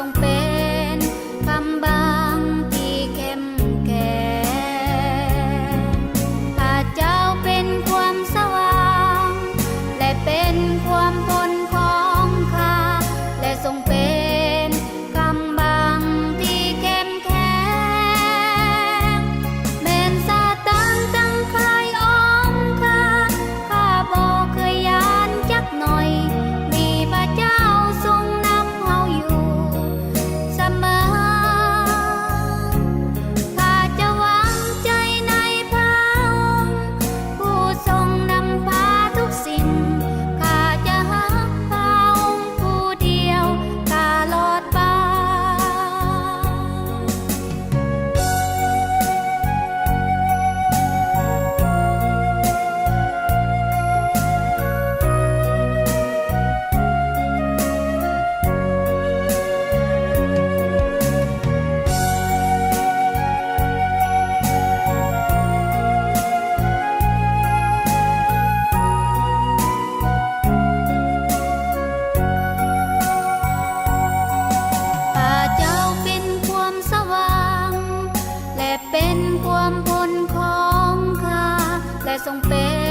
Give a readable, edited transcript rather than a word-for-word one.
งเป็นกำบังที่เข้มแข็งข้าเจ้าเป็นความสว่างและเป็นความพ้นของข้าและทรงเป็นกำบังที่เข้มแข็งแม้นซาตานตั้งคายอ้อมข้าบ่เคยย้านจักหน่อยมีพระเจ้าทรงนำเฮาอยู่เสมอข้าจะวางใจในพระองค์ผู้ทรงนำพาทุกสิ่งข้าจะรักพระองค์ผู้เดียวตลอดไปข้าเจ้าเป็นความสว่างและเป็นความพ้นของข้าและทรงเป็น